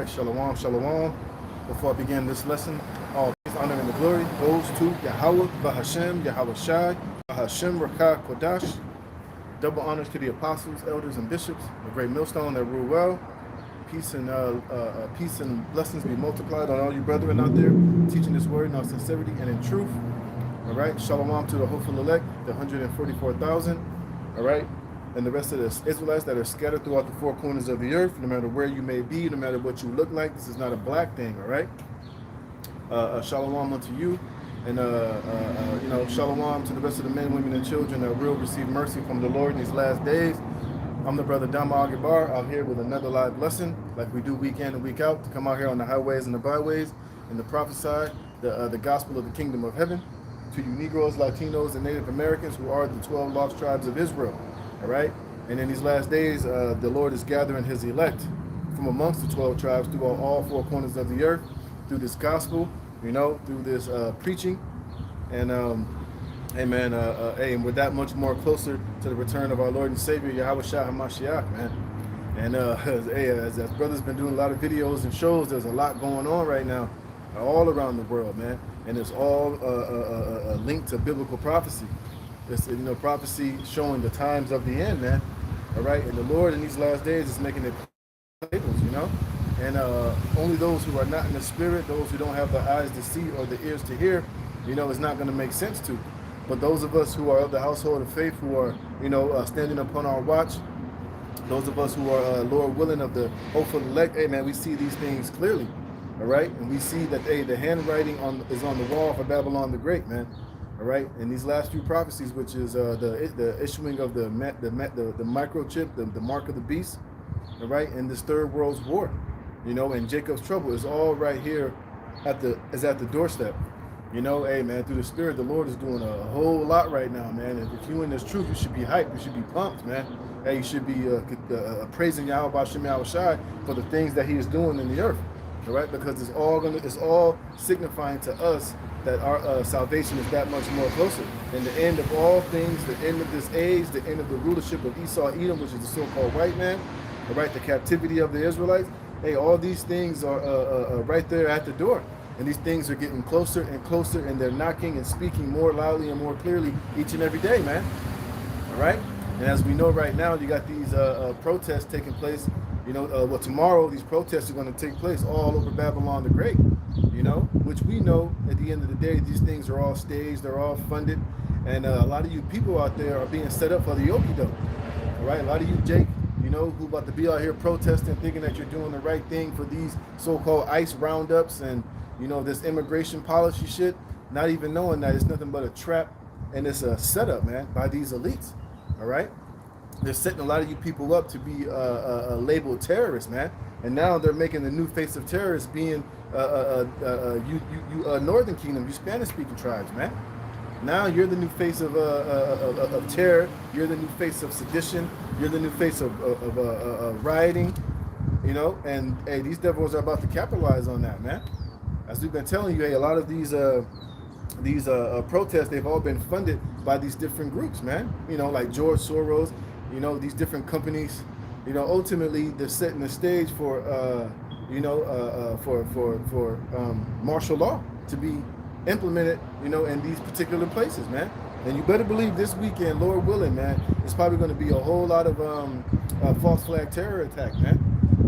right, shalom, shalom. Before I begin this lesson, all praise, honor, and the glory goes to Yahweh, Bahashem, Yahweh Shai, Bahashem, Rakah, Kodash. Double honors to the apostles, elders, and bishops, the great millstone that rule well. Peace and blessings be multiplied on all you brethren out there, teaching this word in all sincerity and in truth. All right, shalom to the hopeful elect, the 144,000. All right, and the rest of the Israelites that are scattered throughout the four corners of the earth, no matter where you may be, no matter what you look like. This is not a black thing, all right? Shalom unto you, and shalom to the rest of the men, women, and children that will receive mercy from the Lord in these last days. I'm the brother Dama Agibar out here with another live lesson, like we do week in and week out, to come out here on the highways and the byways and to prophesy the gospel of the kingdom of heaven to you Negroes, Latinos, and Native Americans who are the 12 lost tribes of Israel. All right, and in these last days, the Lord is gathering His elect from amongst the 12 tribes throughout all four corners of the earth through this gospel, through this preaching, and amen. And we're that much more closer to the return of our Lord and Savior Yahweh Shah HaMashiach, man. And as brother's been doing a lot of videos and shows, there's a lot going on right now, all around the world, man, and it's all linked to biblical prophecy. It's prophecy showing the times of the end, man. All right, and the Lord in these last days is making it labels, and only those who are not in the spirit, those who don't have the eyes to see or the ears to hear, it's not going to make sense to. But those of us who are of the household of faith, who are standing upon our watch, those of us who are Lord willing of the hopeful elect, hey man, we see these things clearly, all right, and we see that the handwriting is on the wall for Babylon the Great, man. All right, and these last few prophecies, which is the issuing of the microchip, the mark of the beast, all right, and this third world's war, and Jacob's trouble is all right here at the doorstep. Hey man, through the Spirit, the Lord is doing a whole lot right now, man. And if you in this truth, you should be hyped, you should be pumped, man. Hey, you should be praising Yahweh Bashem Yahweh Shai for the things that He is doing in the earth, all right, because it's all signifying to us that our salvation is that much more closer. And the end of all things, the end of this age, the end of the rulership of Esau Edom, which is the so-called white man, all right, the captivity of the Israelites. Hey, all these things are right there at the door. And these things are getting closer and closer, and they're knocking and speaking more loudly and more clearly each and every day, man. All right? And as we know right now, you got these protests taking place. Tomorrow these protests are going to take place all over Babylon the Great, which we know at the end of the day, these things are all staged, they're all funded, and a lot of you people out there are being set up for the okie-doke, all right? A lot of you, Jake, who about to be out here protesting, thinking that you're doing the right thing for these so-called ICE roundups and, this immigration policy shit, not even knowing that it's nothing but a trap and it's a setup, man, by these elites, all right? They're setting a lot of you people up to be labeled terrorists, man. And now they're making the new face of terrorists being Northern Kingdom, you Spanish-speaking tribes, man. Now you're the new face of terror. You're the new face of sedition. You're the new face of rioting, And hey, these devils are about to capitalize on that, man. As we've been telling you, hey, a lot of these protests, they've all been funded by these different groups, man. Like George Soros. These different companies, ultimately they're setting the stage for, martial law to be implemented, in these particular places, man. And you better believe this weekend, Lord willing, man, it's probably going to be a whole lot of false flag terror attack, man.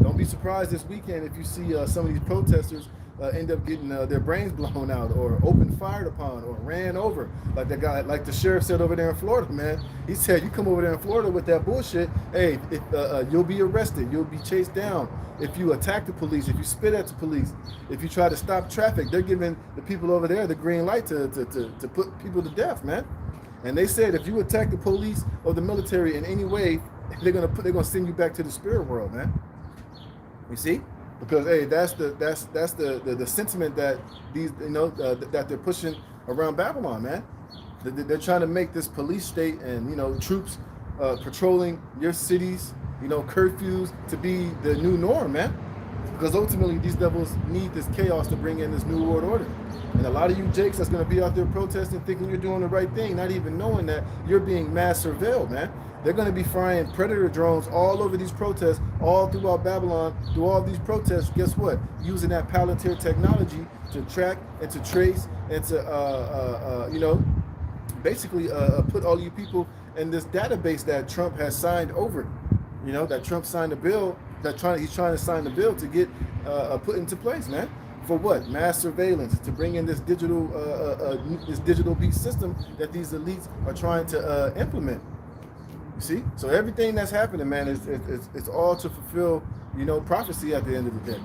Don't be surprised this weekend if you see some of these protesters end up getting their brains blown out or open fired upon or ran over, like that guy, like the sheriff said over there in Florida, man. He said, you come over there in Florida with that bullshit, hey, you'll be arrested, you'll be chased down. If you attack the police, if you spit at the police, if you try to stop traffic, they're giving the people over there the green light to put people to death, man. And they said if you attack the police or the military in any way, they're gonna send you back to the spirit world, man. You see? Because hey, that's the sentiment that these that they're pushing around Babylon, man. They're trying to make this police state and troops patrolling your cities, curfews to be the new norm, man. Because ultimately, these devils need this chaos to bring in this new world order. And a lot of you jakes that's going to be out there protesting, thinking you're doing the right thing, not even knowing that you're being mass surveilled, man. They're going to be flying predator drones all over these protests, all throughout Babylon, through all these protests. Guess what? Using that Palantir technology to track and to trace and to, basically put all you people in this database that Trump has signed over. You know, that Trump signed a bill, he's trying to sign the bill to get put into place, man. For what? Mass surveillance, to bring in this digital beast system that these elites are trying to implement. You see? So everything that's happening, man, it's all to fulfill, prophecy at the end of the day.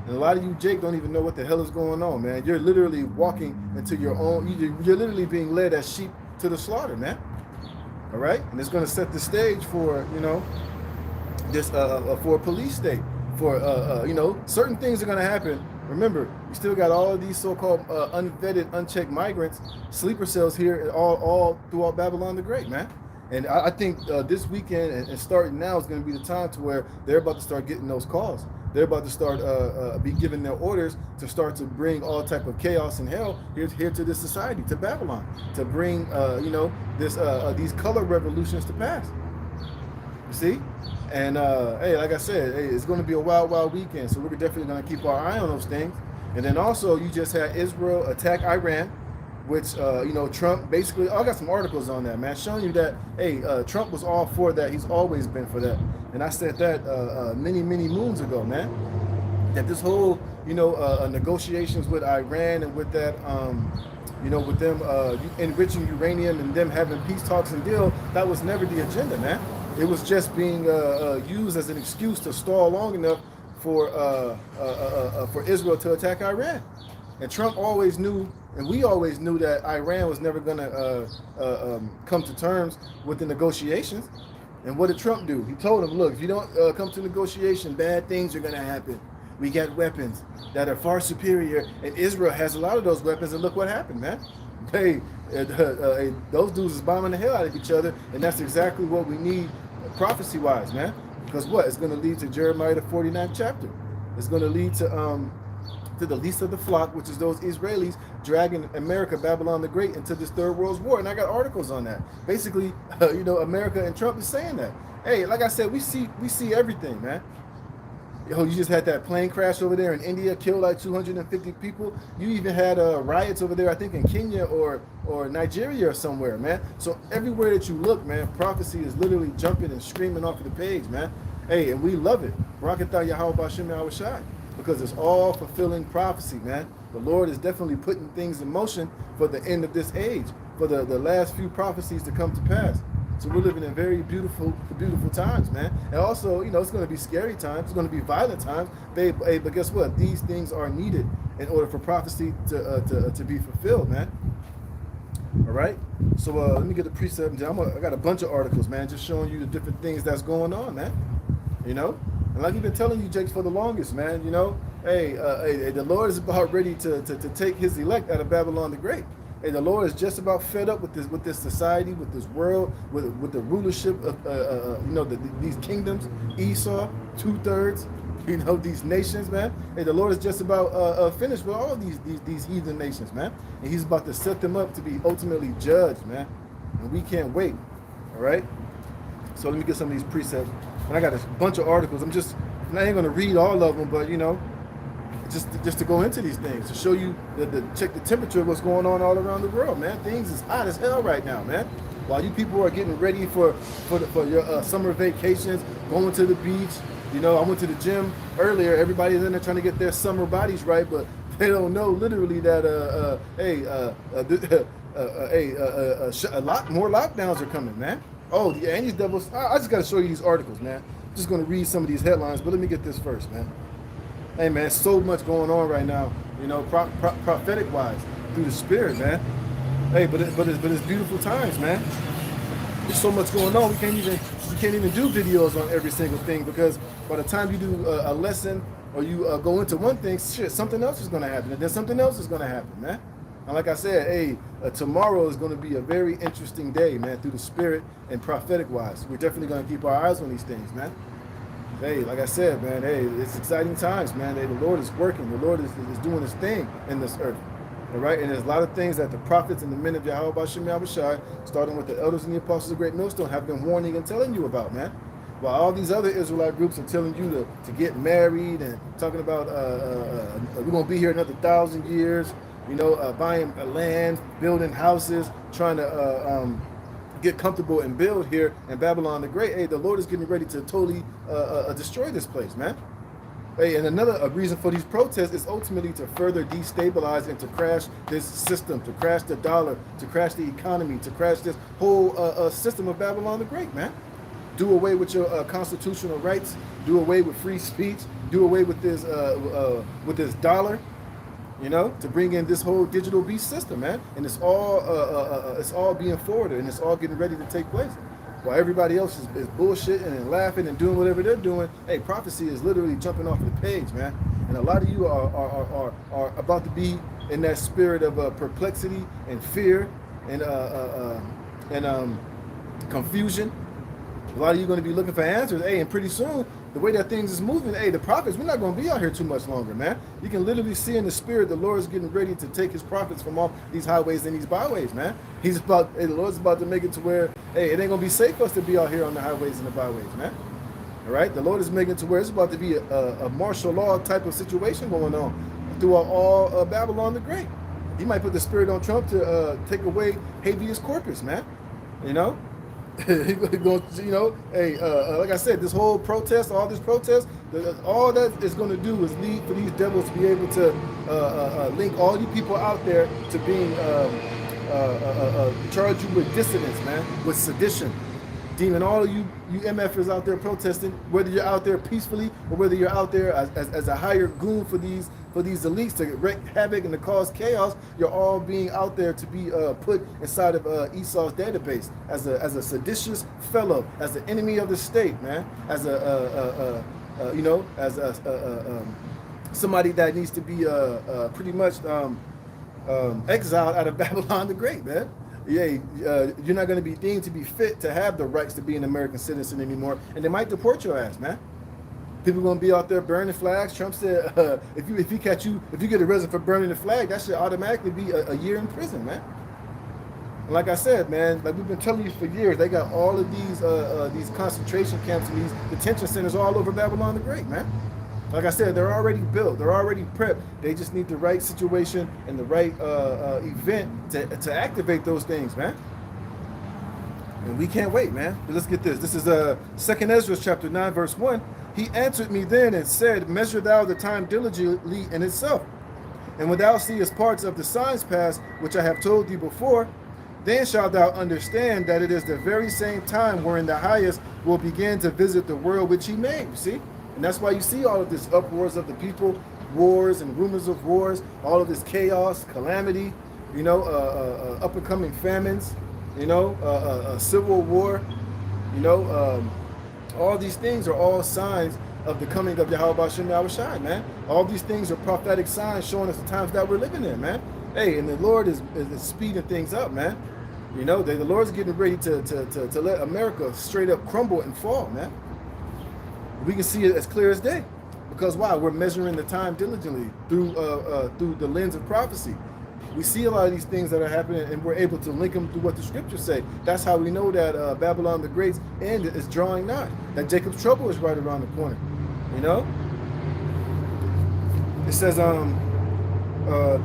And a lot of you, Jake, don't even know what the hell is going on, man. You're literally walking into your own, you're literally being led as sheep to the slaughter, man. All right? And it's going to set the stage for, this, for a police state. For, certain things are going to happen. Remember, you still got all of these so-called unvetted, unchecked migrants, sleeper cells here all throughout Babylon the Great, man. And I think this weekend and starting now is going to be the time to where they're about to start getting those calls. They're about to start be given their orders to start to bring all type of chaos and hell here to this society, to Babylon, to bring these color revolutions to pass. You see? And hey, like I said, hey, it's going to be a wild, wild weekend. So we're definitely going to keep our eye on those things. And then also, you just had Israel attack Iran, which Trump basically. I got some articles on that, man, showing you that hey, Trump was all for that. He's always been for that. And I said that many moons ago, man. That this whole negotiations with Iran and with that with them enriching uranium and them having peace talks and deal, that was never the agenda, man. It was just being used as an excuse to stall long enough for Israel to attack Iran. And Trump always knew, and we always knew, that Iran was never going to come to terms with the negotiations. And what did Trump do? He told him, look, if you don't come to negotiation, bad things are going to happen. We got weapons that are far superior, and Israel has a lot of those weapons, and look what happened, man. Hey, those dudes is bombing the hell out of each other, and that's exactly what we need prophecy-wise, man. Because what? It's going to lead to Jeremiah the 49th chapter. It's going to lead to the least of the flock, which is those Israelis dragging America, Babylon the Great, into this third world war. And I got articles on that. Basically, America and Trump is saying that. Hey, like I said, we see everything, man. You just had that plane crash over there in India, killed like 250 people. You even had riots over there, I think in Kenya or Nigeria or somewhere, man. So everywhere that you look, man, prophecy is literally jumping and screaming off of the page, man. Hey, and we love it. Barakatah Yahweh B'Shem Yahweh Shai. Because it's all fulfilling prophecy, man. The Lord is definitely putting things in motion for the end of this age, for the last few prophecies to come to pass. So we're living in very beautiful times, man. And also, it's going to be scary times. It's going to be violent times. But guess what? These things are needed in order for prophecy to be fulfilled, man. All right? So let me get the precept. I got a bunch of articles, man, just showing you the different things that's going on, man. And like we've been telling you, Jakes, for the longest, man, hey, the Lord is about ready to take his elect out of Babylon the Great. Hey, the Lord is just about fed up with this society, with this world, with the rulership of these kingdoms, Esau, 2/3, these nations, man. Hey, the Lord is just about finished with all of these heathen nations, man. And he's about to set them up to be ultimately judged, man. And we can't wait. All right. So let me get some of these precepts. And I got a bunch of articles. I ain't gonna read all of them, but just to go into these things, to show you check the temperature of what's going on all around the world, man. Things is hot as hell right now, man. While you people are getting ready for your summer vacations, going to the beach. I went to the gym earlier. Everybody's in there trying to get their summer bodies right, but they don't know literally that a lot more lockdowns are coming, man. Oh, and these devils. I just got to show you these articles, man. I'm just going to read some of these headlines, but let me get this first, man. Hey, man, so much going on right now, prophetic-wise, through the Spirit, man. Hey, but it's beautiful times, man. There's so much going on. We can't even do videos on every single thing, because by the time you do a lesson or you go into one thing, shit, something else is going to happen, and then something else is going to happen, man. And like I said, hey, tomorrow is going to be a very interesting day, man, through the Spirit and prophetic-wise. We're definitely going to keep our eyes on these things, man. Hey, like I said, man, hey, it's exciting times, man. Hey, the Lord is working. The Lord is doing his thing in this earth. All right, and there's a lot of things that the prophets and the men of Yahweh Bashem Yahushai, starting with the elders and the apostles of Great Millstone, have been warning and telling you about, man. While all these other Israelite groups are telling you to get married and talking about we're gonna be here another 1,000 years, buying land, building houses, trying to get comfortable and build here in Babylon the Great. Hey, the Lord is getting ready to totally destroy this place, man. Hey, and another reason for these protests is ultimately to further destabilize and to crash this system, to crash the dollar, to crash the economy, to crash this whole system of Babylon the Great, man. Do away with your constitutional rights, do away with free speech, do away with this dollar, to bring in this whole digital beast system, man. And it's all being forwarded and it's all getting ready to take place. While everybody else is bullshitting and laughing and doing whatever they're doing, hey, prophecy is literally jumping off the page, man. And a lot of you are about to be in that spirit of perplexity and fear and confusion. A lot of you are going to be looking for answers. Hey, and pretty soon, the way that things is moving, hey, the prophets, we're not going to be out here too much longer, man. You can literally see in the spirit the Lord is getting ready to take his prophets from off these highways and these byways, man. The Lord's about to make it to where, hey, it ain't going to be safe for us to be out here on the highways and the byways, man. All right? The Lord is making it to where it's about to be a martial law type of situation going on throughout all Babylon the Great. He might put the spirit on Trump to take away habeas corpus, man. Hey, like I said, this whole protest, all this protest, all that is going to do is lead for these devils to be able to link all you people out there to being charge you with dissidence, man, with sedition, deeming all of you MFers out there protesting, whether you're out there peacefully or whether you're out there as a hired goon for these elites to wreak havoc and to cause chaos. You're all being out there to be put inside of Esau's database as a seditious fellow, as an enemy of the state, man, as somebody that needs to be pretty much exiled out of Babylon the Great, man. Yeah, you're not going to be deemed to be fit to have the rights to be an American citizen anymore, and they might deport your ass, man. People going to be out there burning flags. Trump said, if you get arrested for burning the flag, that should automatically be a year in prison, man. And like I said, man, like we've been telling you for years, they got all of these concentration camps and these detention centers all over Babylon the Great, man. Like I said, they're already built. They're already prepped. They just need the right situation and the right event to activate those things, man. And we can't wait, man. But let's get this. This is 2 Ezra chapter 9, verse 1. He answered me then and said, measure thou the time diligently in itself. And when thou seest parts of the signs pass, which I have told thee before, then shalt thou understand that it is the very same time wherein the highest will begin to visit the world which he made. You see? And that's why you see all of this uproars of the people, wars and rumors of wars, all of this chaos, calamity, up and coming famines, civil war, all these things are all signs of the coming of Yahweh Bashem Yahushai, man. All these things are prophetic signs showing us the times that we're living in, man. Hey, and the Lord is speeding things up, man. The Lord's getting ready to let America straight up crumble and fall, man. We can see it as clear as day. Because why? We're measuring the time diligently through the lens of prophecy. We see a lot of these things that are happening, and we're able to link them to what the scriptures say. That's how we know that Babylon the Great's end is drawing nigh. That Jacob's trouble is right around the corner. It says,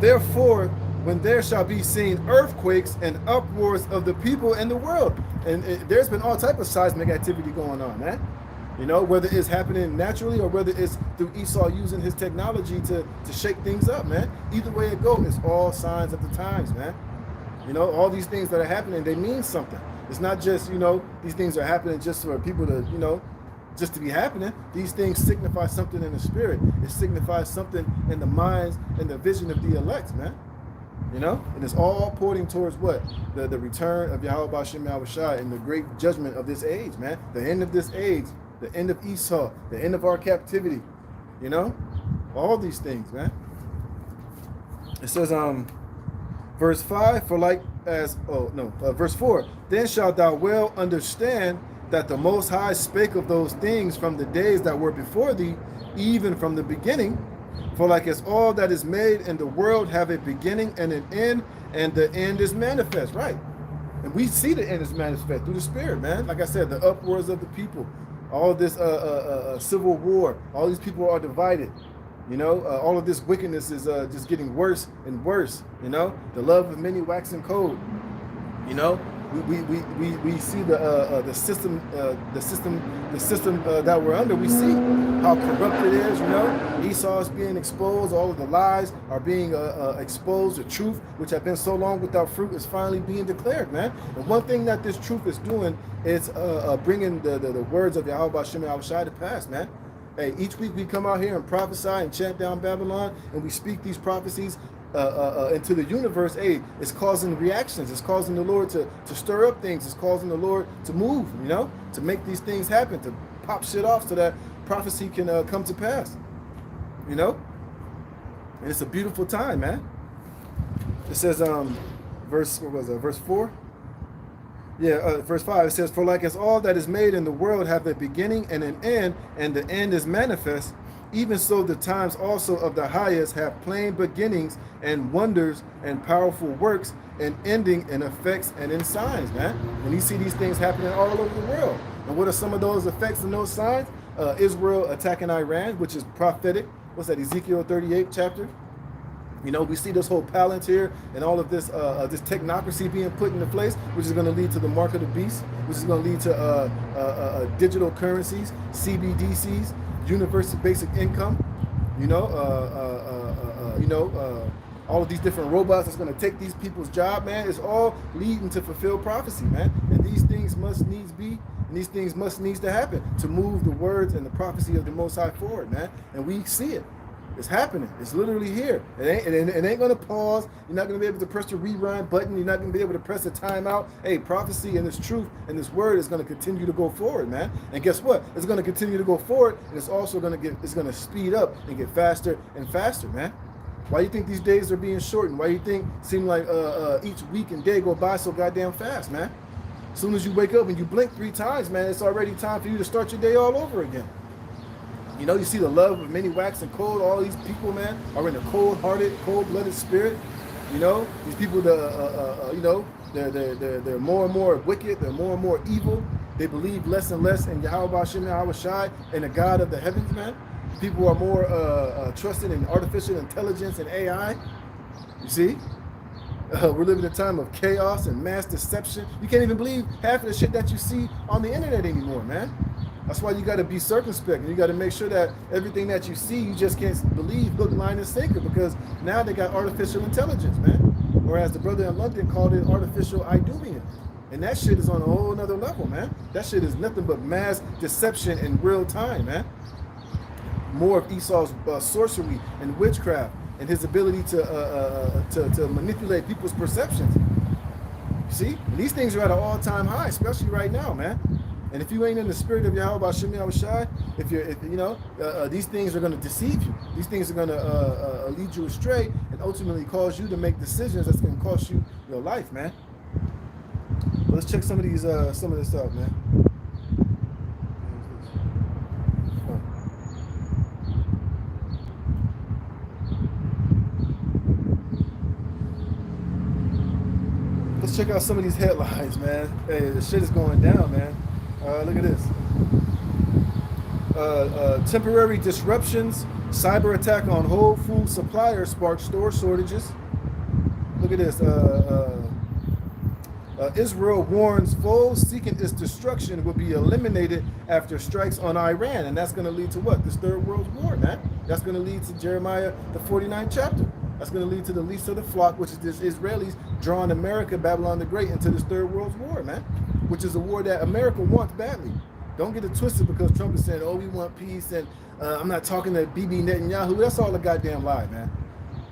therefore, when there shall be seen earthquakes and uproars of the people in the world. And there's been all type of seismic activity going on, man. Whether it's happening naturally or whether it's through Esau using his technology to shake things up, man. Either way it goes, it's all signs of the times, man. All these things that are happening, they mean something. It's not just, these things are happening just for people to, just to be happening. These things signify something in the spirit. It signifies something in the minds and the vision of the elect, man. And it's all pointing towards what? The return of Yahweh Bashem Yahushai and the great judgment of this age, man. The end of this age. The end of Esau, the end of our captivity, all these things, man. It says, verse 5, verse 4, then shalt thou well understand that the Most High spake of those things from the days that were before thee, even from the beginning. For like as all that is made in the world have a beginning and an end, and the end is manifest, right? And we see the end is manifest through the Spirit, man. Like I said, the upwards of the people, all this civil war, all these people are divided. You know, all of this wickedness is just getting worse and worse. You know, the love of many waxing cold. You know, we see the system that we're under. We see how corrupt it is. You know, Esau is being exposed. All of the lies are being exposed. The truth, which had been so long without fruit, is finally being declared, man. And one thing that this truth is doing is bringing the words of Yahweh Hashem Yahushai to pass, man. Hey, each week we come out here and prophesy and chant down Babylon, and we speak these prophecies into the universe. Hey, it's causing reactions. It's causing the Lord to stir up things. It's causing the Lord to move, you know, to make these things happen, to pop shit off so that prophecy can come to pass, you know. And it's a beautiful time, man. It says, verse 4? Yeah, verse 5, it says, for like as all that is made in the world have a beginning and an end, and the end is manifest, even so the times also of the highest have plain beginnings and wonders and powerful works and ending in effects and in signs, man. And you see these things happening all over the world. And what are some of those effects and those signs? Israel attacking Iran, which is prophetic. What's that, Ezekiel 38 chapter? You know, we see this whole Palantir and all of this this technocracy being put into place, which is going to lead to the mark of the beast, which is going to lead to digital currencies, CBDCs, universal basic income. You know, all of these different robots that's going to take these people's job, man. It's all leading to fulfill prophecy, man. And these things must needs be, and these things must needs to happen to move the words and the prophecy of the Most High forward, man. And we see it. It's happening. It's literally here. It ain't going to pause. You're not going to be able to press the rewind button. You're not going to be able to press the timeout. Hey, prophecy and this truth and this word is going to continue to go forward, man. And guess what? It's going to continue to go forward, and it's also going to speed up and get faster and faster, man. Why do you think these days are being shortened? Why do you think it seems like each week and day go by so goddamn fast, man? As soon as you wake up and you blink 3 times, man, it's already time for you to start your day all over again. You know, you see the love of many wax and cold. All these people, man, are in a cold-hearted, cold-blooded spirit. You know, these people, you know, they're more and more wicked. They're more and more evil. They believe less and less in Yahweh Hashem Yahushai and the God of the heavens, man. People are more trusted in artificial intelligence and AI. You see, we're living in a time of chaos and mass deception. You can't even believe half of the shit that you see on the internet anymore, man. That's why you got to be circumspect, and you got to make sure that everything that you see, you just can't believe hook, line, and sinker, because now they got artificial intelligence, man. Or as the brother in London called it, artificial Idumean. And that shit is on a whole nother level, man. That shit is nothing but mass deception in real time, man. More of Esau's sorcery and witchcraft and his ability to manipulate people's perceptions. You see? And these things are at an all-time high, especially right now, man. And if you ain't in the spirit of Yahweh Hashem Yahushai, if you know, these things are going to deceive you. These things are going to lead you astray and ultimately cause you to make decisions that's going to cost you your life, man. Well, let's check some of this out, man. Let's check out some of these headlines, man. Hey, the shit is going down, man. Look at this. Temporary disruptions, cyber attack on Whole Food supplier sparked store shortages. Look at this. Israel warns foes seeking its destruction will be eliminated after strikes on Iran. And that's going to lead to what? This third world war, man. That's going to lead to Jeremiah, the 49th chapter. That's going to lead to the least of the flock, which is this Israelis drawing America, Babylon the Great, into this third world war, man. Which is a war that America wants badly. Don't get it twisted because Trump is saying, oh, we want peace, and I'm not talking to Bibi Netanyahu. That's all a goddamn lie, man.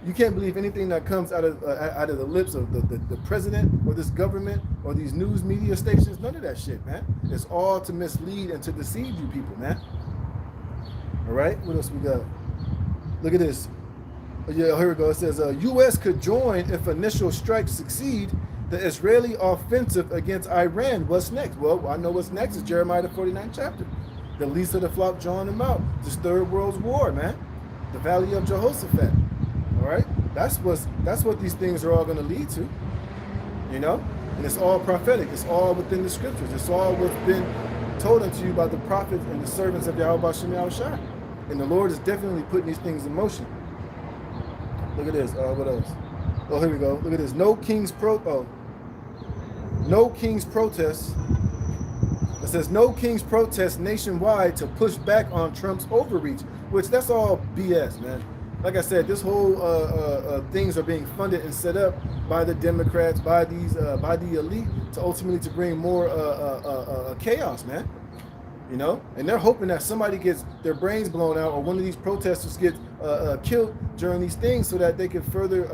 You can't believe anything that comes out of the lips of the president or this government or these news media stations. None of that shit, man. It's all to mislead and to deceive you people, man. All right, what else we got? Look at this. Yeah, here we go. It says, U.S. could join if initial strikes succeed, The Israeli offensive against Iran. What's next? Well, I know what's next is Jeremiah the 49th chapter. The least of the flock drawing them out. This third world's war, man. The Valley of Jehoshaphat. All right? That's what these things are all going to lead to. You know? And it's all prophetic. It's all within the scriptures. It's all what's been told unto you by the prophets and the servants of Yahweh Shem Yahushua. And the Lord is definitely putting these things in motion. Look at this. What else? Oh, here we go. Look at this. No king's protest. It says no king's protest nationwide to push back on Trump's overreach, which that's all BS, man. Like I said, this whole things are being funded and set up by the Democrats, by the elite, to ultimately to bring more chaos, man. You know, and they're hoping that somebody gets their brains blown out, or one of these protesters gets killed during these things, so that they can further,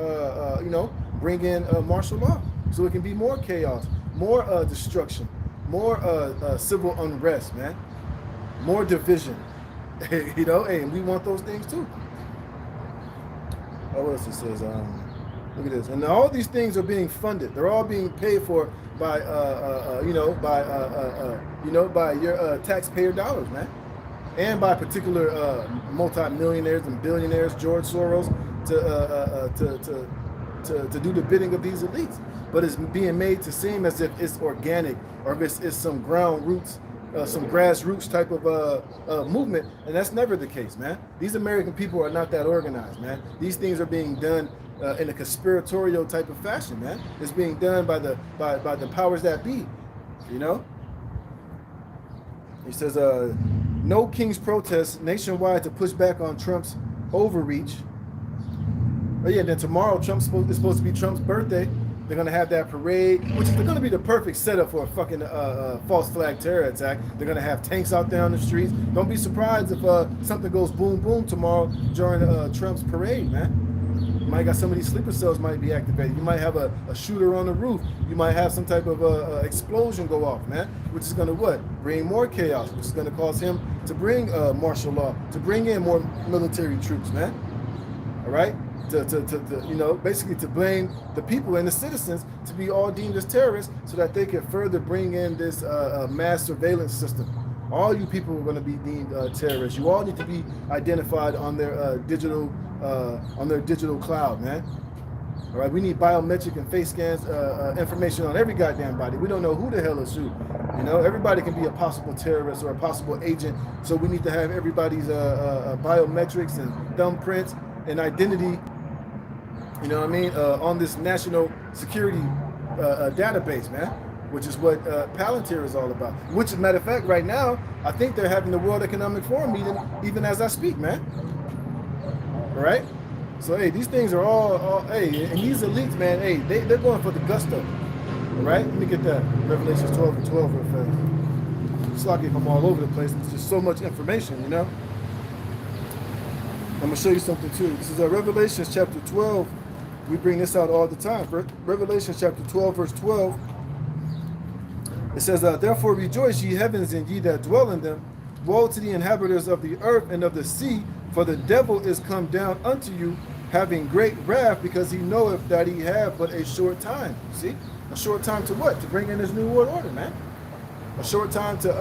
you know, bring in martial law, so it can be more chaos, more destruction, more civil unrest, man, more division. You know, and we want those things too. Oh, what else it says? Look at this, and all these things are being funded. They're all being paid for by by your taxpayer dollars, man, and by particular multi-millionaires and billionaires, George Soros, to do the bidding of these elites. But it's being made to seem as if it's organic, or if it's some ground roots, some grassroots type of movement, and that's never the case, man. These American people are not that organized, man. These things are being done in a conspiratorial type of fashion, man. It's being done by the powers that be, you know. He says, no king's protest nationwide to push back on Trump's overreach. But yeah, then tomorrow is supposed to be Trump's birthday. They're going to have that parade, which is going to be the perfect setup for a fucking false flag terror attack. They're going to have tanks out there on the streets. Don't be surprised if something goes boom, boom tomorrow during Trump's parade, man. You might got some of these sleeper cells might be activated. You might have a shooter on the roof. You might have some type of explosion go off, man, which is going to what? Bring more chaos, which is going to cause him to bring martial law, to bring in more military troops, man. All right? To you know, basically to blame the people and the citizens to be all deemed as terrorists, so that they can further bring in this mass surveillance system. All you people are going to be deemed terrorists. You all need to be identified on their digital cloud, man. All right, we need biometric and face scans information on every goddamn body. We don't know who the hell is who. You know, everybody can be a possible terrorist or a possible agent. So we need to have everybody's biometrics and thumbprints and identity, you know what I mean, on this national security database, man, which is what Palantir is all about. Which, as a matter of fact, right now, I think they're having the World Economic Forum meeting even as I speak, man. All right? So, hey, these things are all hey, and these elites, man, hey, they're going for the gusto. All right? Let me get that. Revelation 12 and 12 real fast. It's like I'm all over the place. It's just so much information, you know? I'm going to show you something, too. This is Revelation chapter 12. We bring this out all the time. Revelation chapter 12, verse 12. It says, therefore rejoice, ye heavens, and ye that dwell in them. Woe to the inhabitants of the earth and of the sea, for the devil is come down unto you, having great wrath, because he knoweth that he have but a short time. See? A short time to what? To bring in his new world order, man. A short time to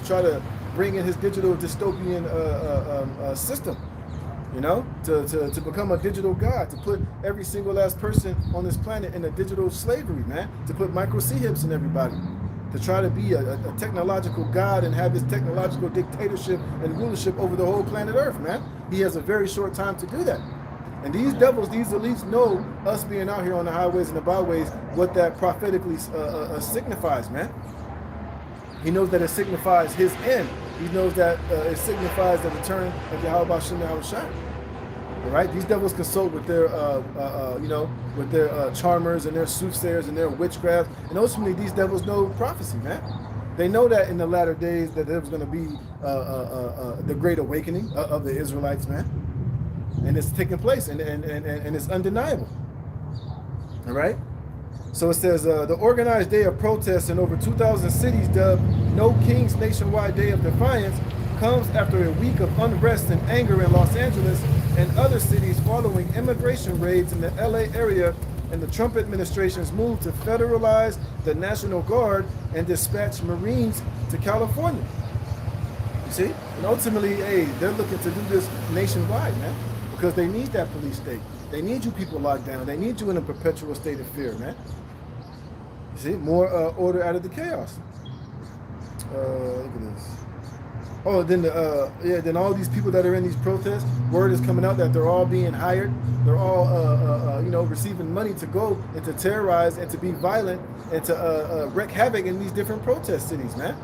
try to bring in his digital dystopian system. You know, to become a digital god, to put every single last person on this planet in a digital slavery, man, to put microchips in everybody, to try to be a technological god and have his technological dictatorship and rulership over the whole planet Earth, man. He has a very short time to do that. And these devils, these elites know us being out here on the highways and the byways, what that prophetically signifies, man. He knows that it signifies his end. He knows that it signifies the return of Yahweh Shem Yahushua. All right, these devils consult with their, with their charmers and their soothsayers and their witchcraft, and ultimately these devils know prophecy, man. They know that in the latter days that there was going to be the great awakening of the Israelites, man, and it's taking place, and it's undeniable. All right. So it says, the organized day of protests in over 2,000 cities, dubbed No King's Nationwide Day of Defiance, comes after a week of unrest and anger in Los Angeles and other cities following immigration raids in the LA area and the Trump administration's move to federalize the National Guard and dispatch Marines to California. You see? And ultimately, hey, they're looking to do this nationwide, man, because they need that police state. They need you people locked down. They need you in a perpetual state of fear, man. You see? More order out of the chaos. Look at this. Oh, then then all these people that are in these protests, word is coming out that they're all being hired. They're all, receiving money to go and to terrorize and to be violent and to wreak havoc in these different protest cities, man.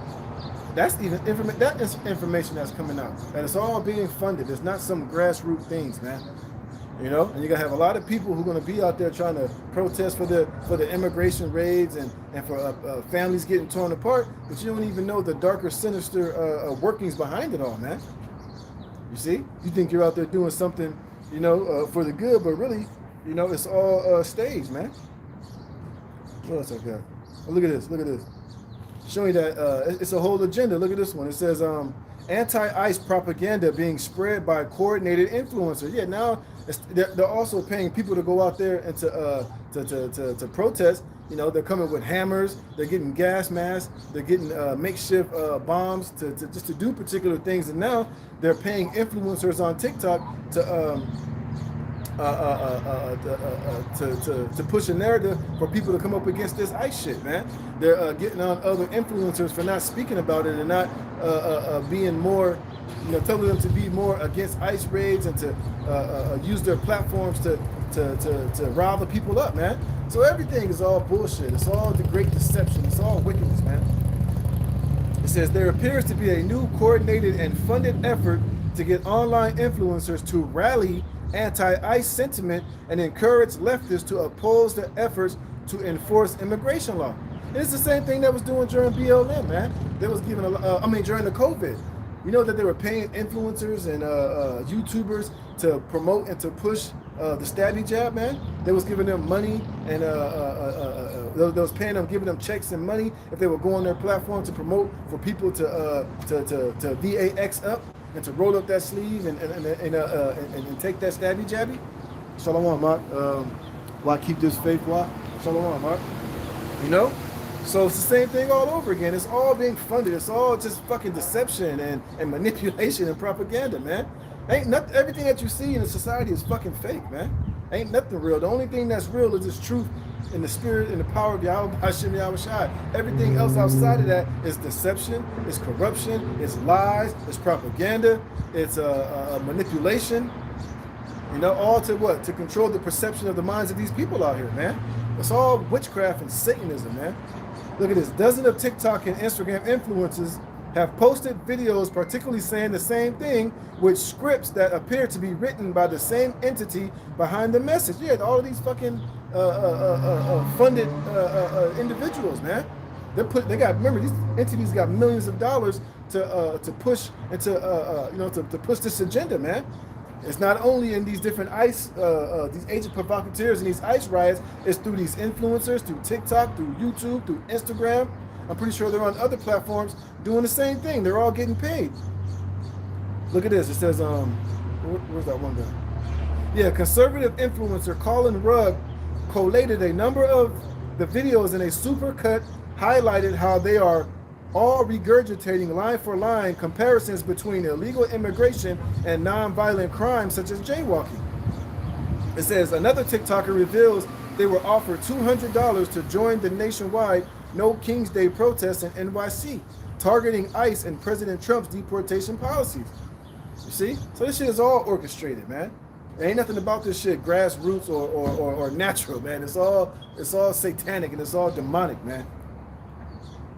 That's even information that's coming out, and it's all being funded. It's not some grassroots things, man. You know, and you're gonna have a lot of people who are gonna be out there trying to protest for the immigration raids and for families getting torn apart, but you don't even know the darker, sinister workings behind it all, man. You see, you think you're out there doing something, for the good, but really, it's all staged, man. What else I got? Oh, look at this. Showing that it's a whole agenda. Look at this one. It says anti-ICE propaganda being spread by coordinated influencers. Yeah, now they're also paying people to go out there and to protest. They're coming with hammers. They're getting gas masks. They're getting makeshift bombs to just to do particular things. And now they're paying influencers on TikTok to push a narrative for people to come up against this ICE shit, man. They're getting on other influencers for not speaking about it and not being more, telling them to be more against ICE raids and to use their platforms to rile the people up, man. So everything is all bullshit. It's all the great deception. It's all wickedness, man. It says there appears to be a new coordinated and funded effort to get online influencers to rally anti-ICE sentiment and encourage leftists to oppose the efforts to enforce immigration law. And it's the same thing that was doing during BLM, man. They was giving during the COVID. That they were paying influencers and YouTubers to promote and to push the stabby jab, man. They was giving them money and they was paying them, giving them checks and money if they would go on their platform to promote for people to VAX up and to roll up that sleeve and take that stabby jabby. Shalom, Mark. Why keep this faith? Why? Shalom, Mark. So it's the same thing all over again. It's all being funded. It's all just fucking deception and manipulation and propaganda, man. Ain't nothing. Everything that you see in the society is fucking fake, man. Ain't nothing real. The only thing that's real is this truth and the spirit and the power of Yahweh Hashem Yahweh Shai. Everything else outside of that is deception, it's corruption, it's lies, it's propaganda, it's manipulation. All to what? To control the perception of the minds of these people out here, man. It's all witchcraft and Satanism, man. Look at this. Dozens of TikTok and Instagram influencers have posted videos particularly saying the same thing with scripts that appear to be written by the same entity behind the message. Yeah, all of these fucking funded individuals, man. They got, remember, these entities got millions of dollars to push and to push this agenda, man. It's not only in these different ICE, these agent provocateurs and these ICE riots, it's through these influencers, through TikTok, through YouTube, through Instagram. I'm pretty sure they're on other platforms doing the same thing. They're all getting paid. Look at this. It says, where's that one guy? Yeah, conservative influencer Colin Rugg collated a number of the videos in a supercut, highlighted how they are all regurgitating line for line comparisons between illegal immigration and non-violent crimes such as jaywalking. It says another TikToker reveals they were offered $200 to join the nationwide No King's Day protests in NYC, targeting ICE and President Trump's deportation policies. You see? So this shit is all orchestrated, man. There ain't nothing about this shit grassroots or natural, man. It's all satanic and it's all demonic, man.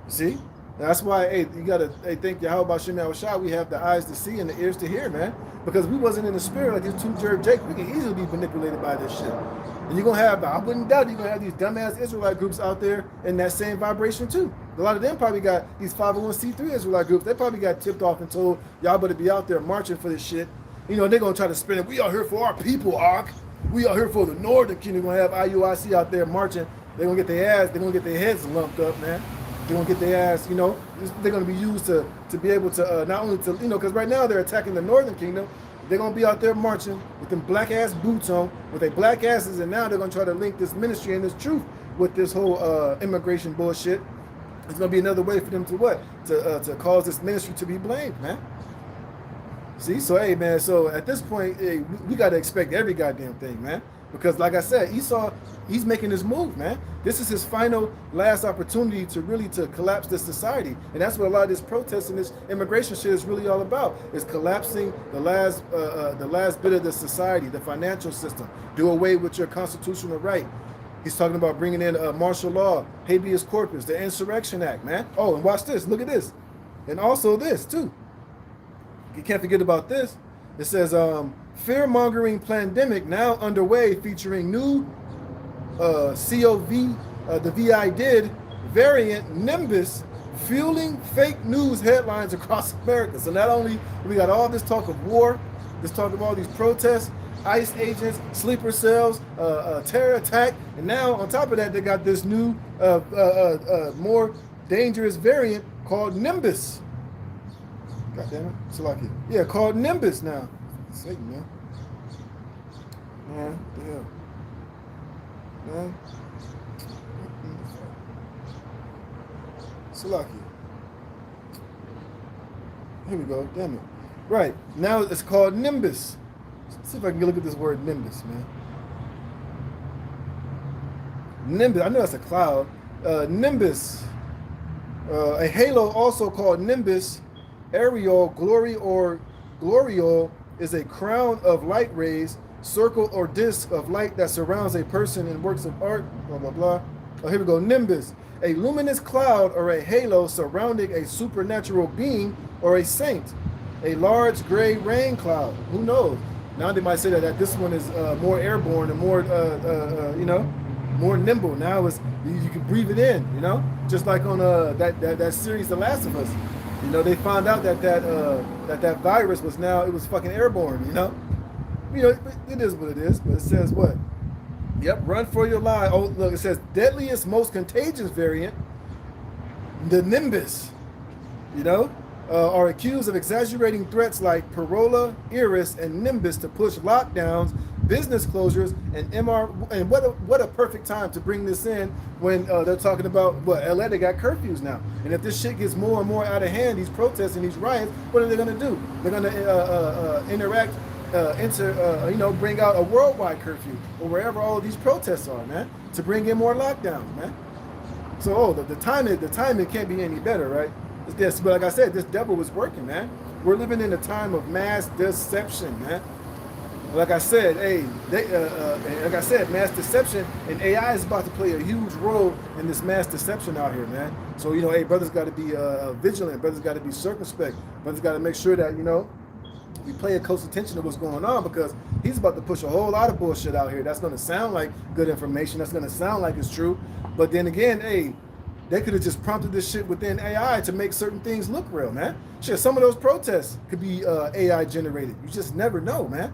You see? That's why, hey, you gotta thank Yahweh Shem Yahweh Shai. We have the eyes to see and the ears to hear, man. Because we wasn't in the spirit like these two jerk Jake. We can easily be manipulated by this shit. And you're gonna have, I wouldn't doubt you're gonna have these dumbass Israelite groups out there in that same vibration too. A lot of them probably got these 501c3 Israelite groups. They probably got tipped off and told y'all better be out there marching for this shit. They're gonna try to spin it. We are here for our people, Ark. We are here for the Northern Kingdom. We're gonna have IUIC out there marching. They're gonna get their heads lumped up, man. They're gonna get their ass, they're gonna be used to be able to not only to, because right now they're attacking the Northern Kingdom, They're gonna be out there marching with them black ass boots on, with their black asses, and now they're gonna try to link this ministry and this truth with this whole immigration bullshit. It's gonna be another way for them to what? To cause this ministry to be blamed, man. See, so hey, man. So at this point, hey, we got to expect every goddamn thing, man. Because like I said, Esau, he's making this move, man. This is his final, last opportunity to really to collapse this society, and that's what a lot of this protest and this immigration shit is really all about: is collapsing the last bit of the society, the financial system. Do away with your constitutional right. He's talking about bringing in martial law, habeas corpus, the Insurrection Act, man. Oh, and watch this. Look at this, and also this too. You can't forget about this. It says, fear-mongering pandemic now underway featuring new COV, the VI did variant Nimbus fueling fake news headlines across America. So not only we got all this talk of war, this talk of all these protests, ICE agents, sleeper cells, terror attack, and now on top of that they got this new more dangerous variant called Nimbus. God damn it, Salaki. Yeah, called Nimbus now. Satan, man. Man, what the hell? Man. Salaki. Here we go, damn it. Right, now it's called Nimbus. Let's see if I can look at this word Nimbus, man. Nimbus, I know that's a cloud. Nimbus. A halo also called Nimbus. Aureole, glory or gloriole is a crown of light rays, circle or disc of light that surrounds a person in works of art, blah, blah, blah. Oh, here we go, Nimbus, a luminous cloud or a halo surrounding a supernatural being or a saint, a large gray rain cloud. Who knows? Now they might say that this one is more airborne and more, you know, more nimble. Now it's, you can breathe it in, you know, just like on that series, The Last of Us. You know, they found out that virus was now, it was fucking airborne, you know? You know, it is what it is, but it says what? Yep, run for your life. Oh, look, it says deadliest, most contagious variant, the Nimbus, you know, are accused of exaggerating threats like Parola, Iris, and Nimbus to push lockdowns, business closures, and and what a perfect time to bring this in when they're talking about what LA, they got curfews now, and if this shit gets more and more out of hand, these protests and these riots, what are they going to do? They're going to you know, bring out a worldwide curfew or wherever all of these protests are, man, to bring in more lockdowns, man. So the timing can't be any better, right? It's this, but like I said, this devil was working, man. We're living in a time of mass deception, man. Like I said, hey, like I said, mass deception, and AI is about to play a huge role in this mass deception out here, man. So, you know, hey, brothers got to be vigilant. Brothers got to be circumspect. Brothers got to make sure that, you know, we pay close attention to what's going on, because he's about to push a whole lot of bullshit out here. That's going to sound like good information. That's going to sound like it's true. But then again, hey, they could have just prompted this shit within AI to make certain things look real, man. Shit, some of those protests could be AI generated. You just never know, man.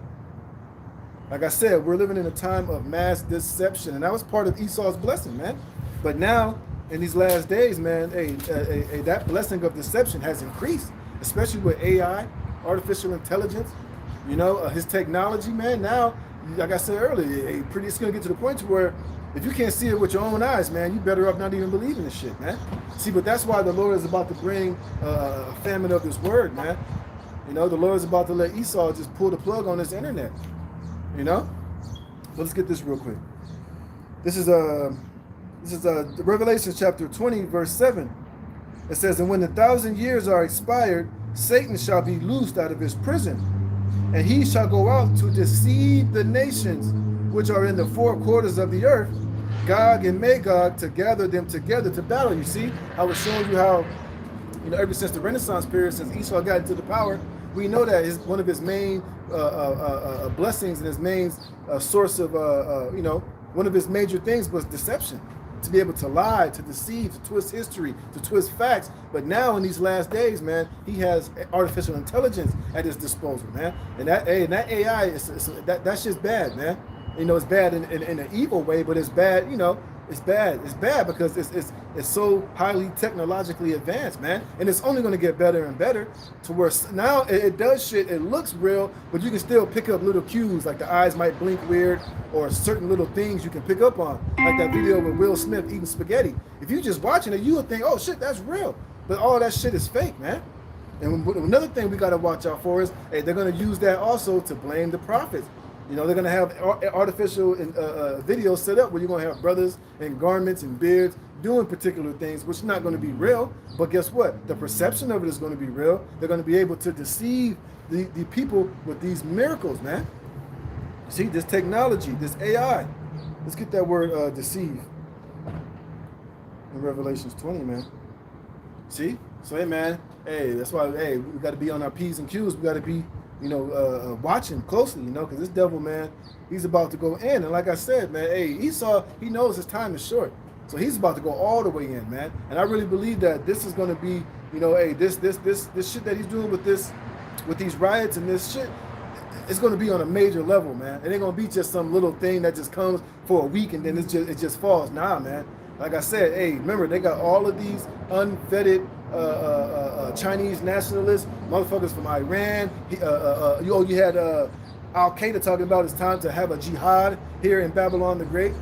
Like I said, we're living in a time of mass deception, and that was part of Esau's blessing, man. But now, in these last days, man, that blessing of deception has increased, especially with AI, artificial intelligence, you know, his technology, man. Now, like I said earlier, it's going to get to the point to where if you can't see it with your own eyes, man, you better off not even believing this shit, man. See, but that's why the Lord is about to bring a famine of this word, man. You know, the Lord is about to let Esau just pull the plug on this internet. You know, so let's get this real quick. This is Revelation chapter 20, verse 7. It says, and when the 1,000 years are expired, Satan shall be loosed out of his prison, and he shall go out to deceive the nations which are in the four quarters of the earth, Gog and Magog, to gather them together to battle. You see, I was showing you how, you know, ever since the Renaissance period, since Esau got into the power, we know that one of his main blessings and his main source of, you know, one of his major things was deception. To be able to lie, to deceive, to twist history, to twist facts. But now in these last days, man, he has artificial intelligence at his disposal, man. And that AI, that's just bad, man. You know, it's bad in an evil way, but it's bad, you know, It's bad. It's bad because it's so highly technologically advanced, man. And it's only going to get better and better to where now it does shit. It looks real, but you can still pick up little cues, like the eyes might blink weird, or certain little things you can pick up on, like that video with Will Smith eating spaghetti. If you're just watching it, you would think, oh shit, that's real. But all that shit is fake, man. And another thing we got to watch out for is, hey, they're going to use that also to blame the prophets. You know, they're going to have artificial videos set up where you're going to have brothers in garments and beards doing particular things, which is not going to be real. But guess what? The perception of it is going to be real. They're going to be able to deceive the people with these miracles, man. See, this technology, this AI. Let's get that word deceive in Revelations 20, man. See? So, hey, man, hey, that's why, hey, we got to be on our P's and Q's. We got to be, you know, watching closely, you know, because this devil, man, he's about to go in. And like I said, man, hey, Esau, he knows his time is short. So he's about to go all the way in, man. And I really believe that this is going to be, you know, hey, this shit that he's doing with these riots and this shit, it's going to be on a major level, man. It ain't going to be just some little thing that just comes for a week and then it just falls. Nah, man. Like I said, hey, remember, they got all of these unvetted Chinese nationalists, motherfuckers from Iran. You had Al-Qaeda talking about it's time to have a jihad here in Babylon the Great.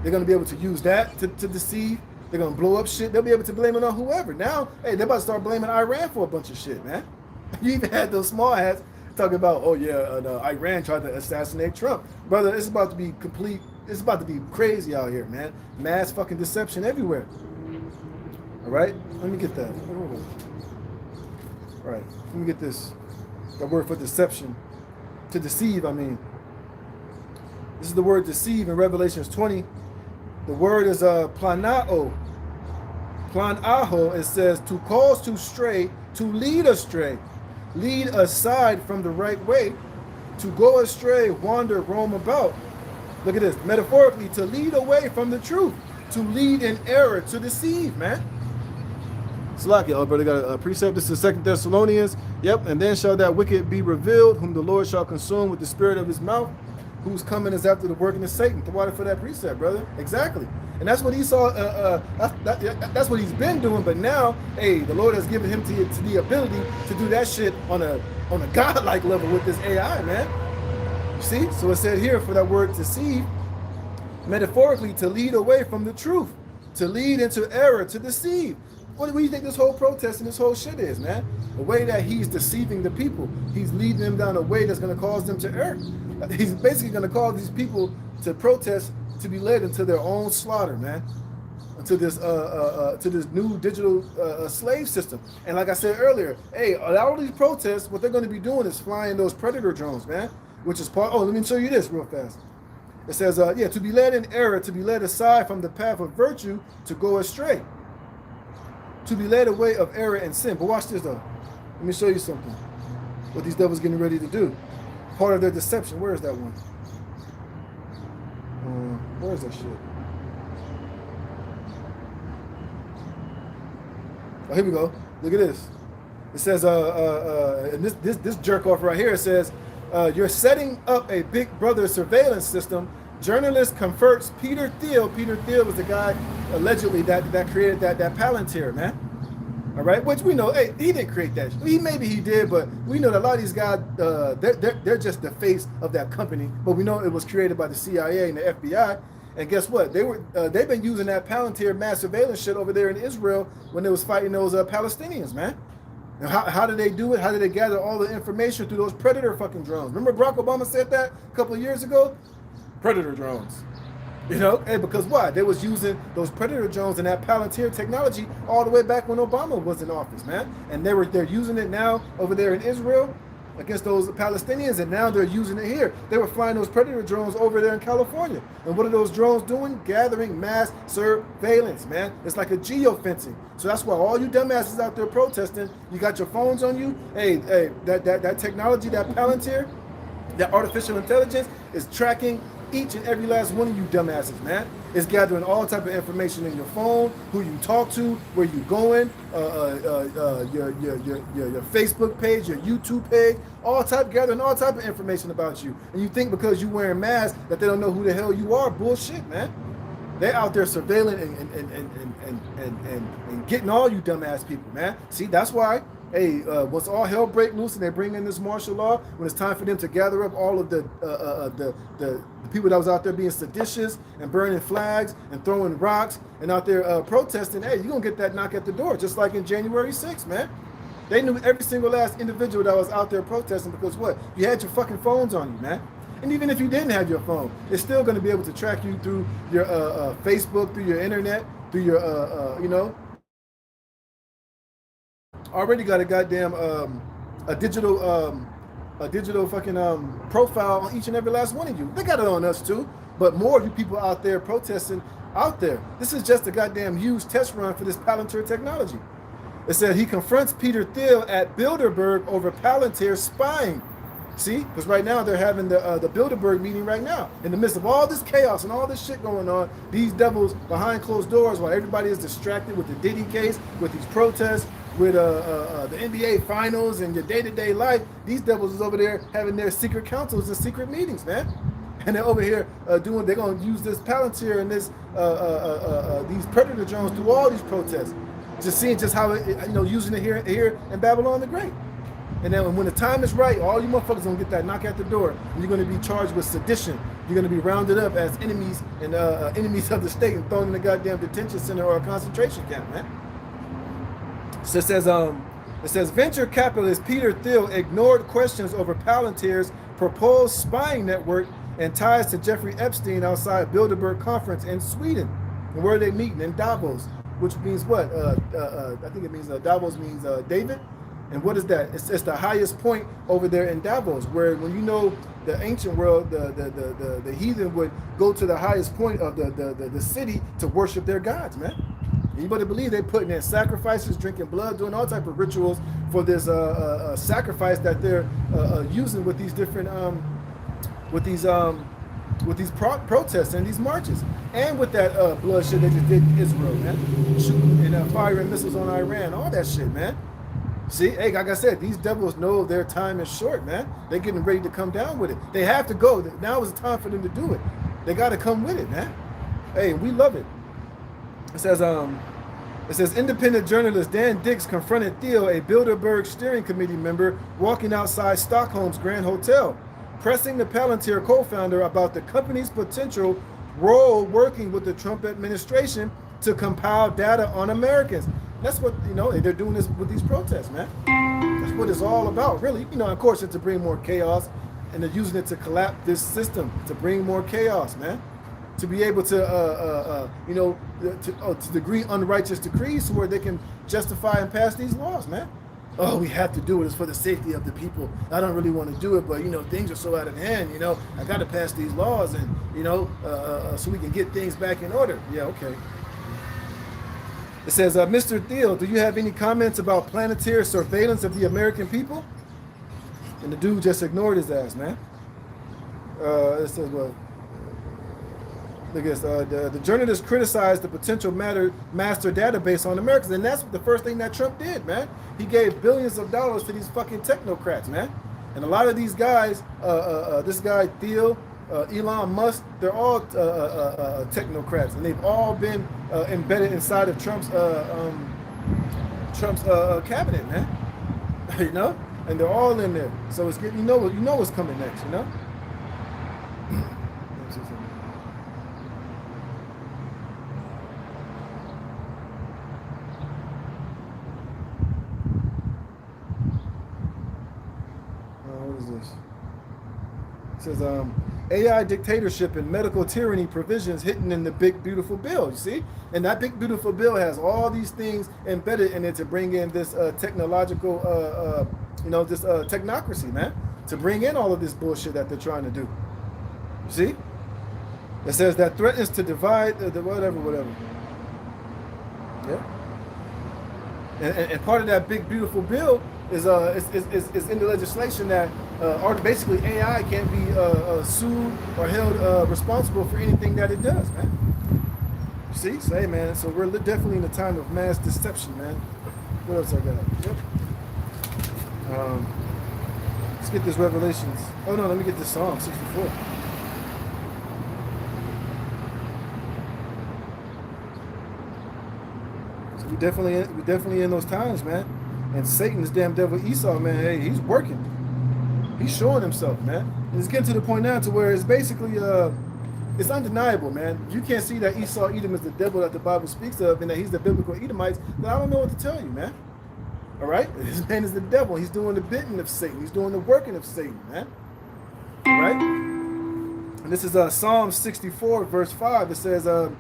They're going to be able to use that to deceive. They're going to blow up shit. They'll be able to blame it on whoever. Now, hey, they're about to start blaming Iran for a bunch of shit, man. You even had those small hats talking about, oh, yeah, Iran tried to assassinate Trump. Brother, it's about to be complete. It's about to be crazy out here, man. Mass fucking deception everywhere. All right? Let me get that. All right. Let me get this. The word for deception. To deceive, I mean. This is the word deceive in Revelations 20. The word is planao. Planaho, it says to cause to stray, to lead astray. Lead aside from the right way. To go astray, wander, roam about. Look at this. Metaphorically, to lead away from the truth. To lead in error, to deceive, man. Slack, y'all, brother, got a precept. This is 2 Thessalonians. Yep. And then shall that wicked be revealed, whom the Lord shall consume with the spirit of his mouth, whose coming is after the working of Satan. The water for that precept, brother. Exactly. And that's what he saw. That's what he's been doing. But now, hey, the Lord has given him to the ability to do that shit on a godlike level with this AI, man. You see? So it said here for that word deceive, metaphorically, to lead away from the truth, to lead into error, to deceive. What do you think this whole protest and this whole shit is, man? The way that he's deceiving the people. He's leading them down a way that's going to cause them to err. He's basically going to cause these people to protest, to be led into their own slaughter, man. To this new digital slave system. And like I said earlier, hey, all these protests, what they're going to be doing is flying those predator drones, man. Which is part. Oh, let me show you this real fast. It says, yeah, to be led in error, to be led aside from the path of virtue, to go astray. To be led away of error and sin. But watch this though. Let me show you something. What these devils getting ready to do. Part of their deception. Where is that one? Where is that shit? Oh, here we go. Look at this. It says, and this jerk off right here, it says, you're setting up a Big Brother surveillance system. Journalist converts Peter Thiel. Peter Thiel was the guy allegedly that created that Palantir, man. All right, which we know, hey, he didn't create that. Maybe he did, but we know that a lot of these guys, they're just the face of that company. But we know it was created by the CIA and the FBI. And guess what? They've been using that Palantir mass surveillance shit over there in Israel when they was fighting those Palestinians, man. And how did they do it? How did they gather all the information through those predator fucking drones? Remember Barack Obama said that a couple of years ago? Predator drones. You know, and because why? They was using those predator drones and that Palantir technology all the way back when Obama was in office, man. And they're using it now over there in Israel against those Palestinians, and now they're using it here. They were flying those predator drones over there in California. And what are those drones doing? Gathering mass surveillance, man. It's like a geofencing. So that's why all you dumbasses out there protesting, you got your phones on you. Hey, that technology, that Palantir, that artificial intelligence is tracking each and every last one of you dumbasses, man. It's gathering all type of information in your phone, who you talk to, where you going, your Facebook page, your YouTube page, gathering all type of information about you. And you think because you wearing masks that they don't know who the hell you are. Bullshit, man. They out there surveilling and getting all you dumbass people, man. See, that's why, hey, once all hell break loose and they bring in this martial law, when it's time for them to gather up all of the people that was out there being seditious and burning flags and throwing rocks and out there protesting, hey, you're going to get that knock at the door, just like in January 6th, man. They knew every single last individual that was out there protesting because what? You had your fucking phones on you, man. And even if you didn't have your phone, it's still going to be able to track you through your Facebook, through your internet, through your, you know. Already got a goddamn a digital fucking profile on each and every last one of you. They got it on us too, but more of you people out there protesting out there. This is just a goddamn huge test run for this Palantir technology. It said he confronts Peter Thiel at Bilderberg over Palantir spying. See, because right now they're having the Bilderberg meeting right now. In the midst of all this chaos and all this shit going on, these devils behind closed doors, while everybody is distracted with the Diddy case, with these protests, with the NBA finals and your day-to-day life, these devils is over there having their secret councils and secret meetings, man. And they're over here they're going to use this Palantir and this these Predator drones through all these protests. Just seeing just how, using it here in Babylon the Great. And then when the time is right, all you motherfuckers gonna get that knock at the door, and you're gonna be charged with sedition. You're gonna be rounded up as enemies and enemies of the state and thrown in a goddamn detention center or a concentration camp, man. So it says venture capitalist Peter Thiel ignored questions over Palantir's proposed spying network and ties to Jeffrey Epstein outside Bilderberg conference in Sweden. And where are they meeting? In Davos, which means what? I think it means Davos means David. And what is that? It's the highest point over there in Davos, where when the ancient world, the heathen would go to the highest point of the city to worship their gods, man. And you better believe they're putting in sacrifices, drinking blood, doing all type of rituals for this sacrifice that they're using with these different with these protests and these marches, and with that bloodshed they just did in Israel, man, shooting and firing missiles on Iran, all that shit, man. See, hey, like I said, these devils know their time is short, man. They're getting ready to come down with it. They have to go. Now is the time for them to do it. They got to come with it, man. Hey, we love it. It says independent journalist Dan Dix confronted Thiel, a Bilderberg steering committee member, walking outside Stockholm's Grand Hotel, pressing the Palantir co-founder about the company's potential role working with the Trump administration to compile data on Americans. That's what, they're doing this with these protests, man. That's what it's all about, really. Of course, it's to bring more chaos, and they're using it to collapse this system, to bring more chaos, man. To be able to, to degree unrighteous decrees where they can justify and pass these laws, man. Oh, we have to do it. It's for the safety of the people. I don't really want to do it, but, things are so out of hand, I got to pass these laws and, so we can get things back in order. Yeah, okay. It says, Mr. Thiel, do you have any comments about Palantir surveillance of the American people? And the dude just ignored his ass, man. It says, well, look at this. The journalist criticized the potential master database on Americans. And that's the first thing that Trump did, man. He gave billions of dollars to these fucking technocrats, man. And a lot of these guys, this guy Thiel, Elon Musk, they're all technocrats, and they've all been embedded inside of Trump's cabinet, man. And they're all in there. So it's getting, what's coming next, What is this? It says, AI dictatorship and medical tyranny provisions hidden in the big beautiful bill. You see, and that big beautiful bill has all these things embedded in it to bring in this technological, this technocracy, man, to bring in all of this bullshit that they're trying to do. You see, it says that threatens to divide the whatever. Yeah, and part of that big beautiful bill is in the legislation that basically AI can't be sued or held responsible for anything that it does, man. You see? So, hey, man, so we're definitely in a time of mass deception, man. What else I got? Yep. Let's get this Revelations. Oh, no, let me get this Psalm 64. we're definitely in those times, man. And Satan, this damn devil Esau, man, hey, he's working. He's showing himself, man. And it's getting to the point now to where it's basically it's undeniable, man. You can't see that Esau Edom is the devil that the Bible speaks of and that he's the biblical Edomites, then I don't know what to tell you, man. All right? This man is the devil. He's doing the bidding of Satan. He's doing the working of Satan, man. All right? And this is Psalm 64, verse 5. It says, I'll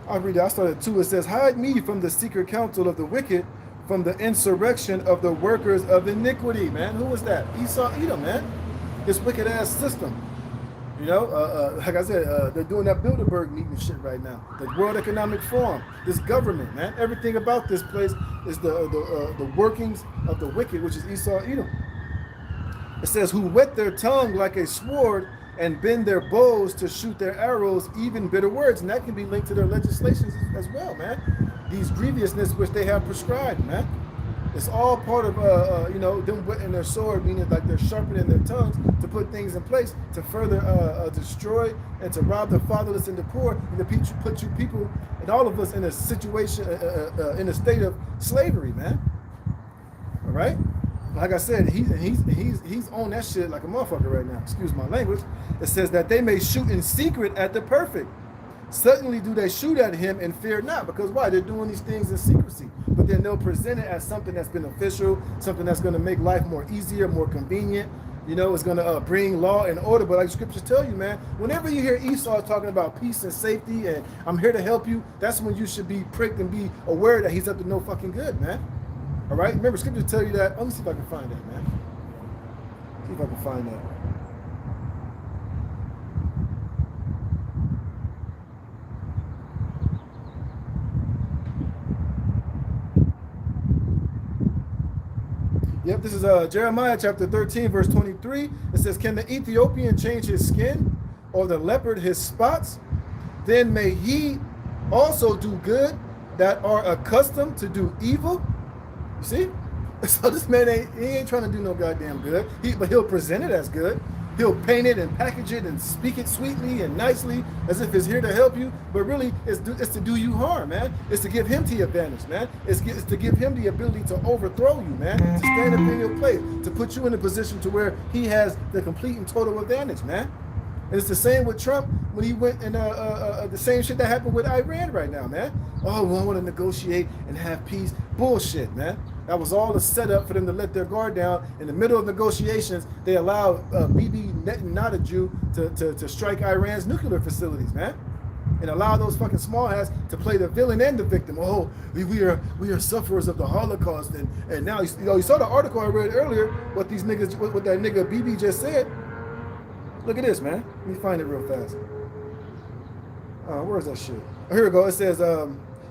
read it. I started at 2. It says, hide me from the secret counsel of the wicked, from the insurrection of the workers of iniquity, man. Who was that? Esau Edom, man. This wicked ass system. You know, like I said, they're doing that Bilderberg meeting shit right now. The World Economic Forum, this government, man. Everything about this place is the workings of the wicked, which is Esau Edom. It says, who whet their tongue like a sword and bend their bows to shoot their arrows, even bitter words. And that can be linked to their legislations as well, man. These grievousness which they have prescribed, man. It's all part of, you know, them whetting their sword, meaning like they're sharpening their tongues to put things in place to further destroy and to rob the fatherless and the poor, and to put you people and all of us in a situation, in a state of slavery, man. All right? Like I said, he's on that shit like a motherfucker right now. Excuse my language. It says that they may shoot in secret at the perfect. Suddenly do they shoot at him and fear not. Because why? They're doing these things in secrecy. But then they'll present it as something that's beneficial, something that's going to make life more easier, more convenient. You know, it's going to bring law and order. But like scriptures tell you, man, whenever you hear Esau talking about peace and safety and I'm here to help you, that's when you should be pricked and be aware that he's up to no fucking good, man. All right? Remember, scriptures tell you that. Let me see if I can find that, man. See if I can find that. Yep, this is Jeremiah chapter 13, verse 23. It says, can the Ethiopian change his skin or the leopard his spots? Then may he also do good that are accustomed to do evil. You see? So this man ain't trying to do no goddamn good. But he'll present it as good. He'll paint it and package it and speak it sweetly and nicely as if it's here to help you. But really, it's to do you harm, man. It's to give him the advantage, man. It's to give him the ability to overthrow you, man. To stand up in your place. To put you in a position to where he has the complete and total advantage, man. And it's the same with Trump when he went and the same shit that happened with Iran right now, man. Oh, well, I want to negotiate and have peace. Bullshit, man. That was all a setup for them to let their guard down. In the middle of negotiations, they allowed Bibi Netanyahu to strike Iran's nuclear facilities, man. And allow those fucking small hats to play the villain and the victim. Oh, we are sufferers of the Holocaust. And now, you know, you saw the article I read earlier, what these niggas, what that nigga Bibi just said. Look at this, man. Let me find it real fast. Where's that shit? Oh, here we go. It says,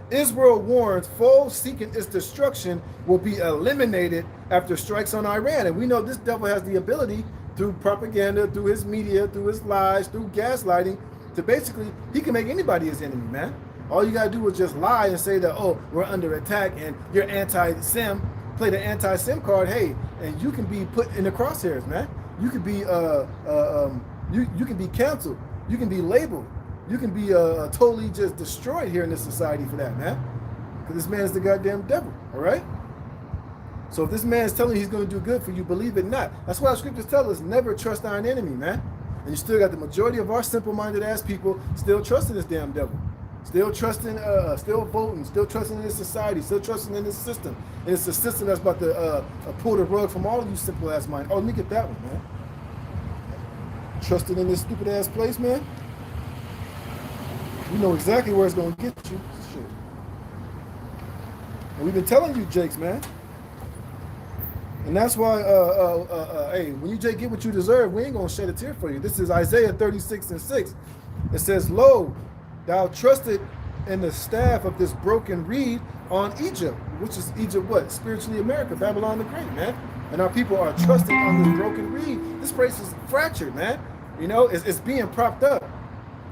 Israel warns foes seeking its destruction will be eliminated after strikes on Iran. And we know this devil has the ability through propaganda, through his media, through his lies, through gaslighting, to basically, he can make anybody his enemy, man. All you gotta do is just lie and say that, oh, we're under attack and you're anti-Sim. Play the anti-Sim card, hey, and you can be put in the crosshairs, man. You can be you can be canceled. You can be labeled. You can be totally just destroyed here in this society for that, man. Because this man is the goddamn devil, all right? So if this man is telling you he's going to do good for you, believe it not. That's why the scriptures tell us, never trust thine enemy, man. And you still got the majority of our simple-minded ass people still trusting this damn devil. Still trusting, still voting, still trusting in this society, still trusting in this system. And it's a system that's about to pull the rug from all of you simple ass minds. Oh, let me get that one, man. Trusting in this stupid ass place, man. You know exactly where it's going to get you. Shit. And we've been telling you, Jakes, man. And that's why, hey, when you, Jake, get what you deserve, we ain't going to shed a tear for you. This is Isaiah 36:6. It says, lo, thou trusted in the staff of this broken reed on Egypt, which is Egypt what? Spiritually America, Babylon the Great, man. And our people are trusting on this broken reed. This place is fractured, man. You know, it's being propped up.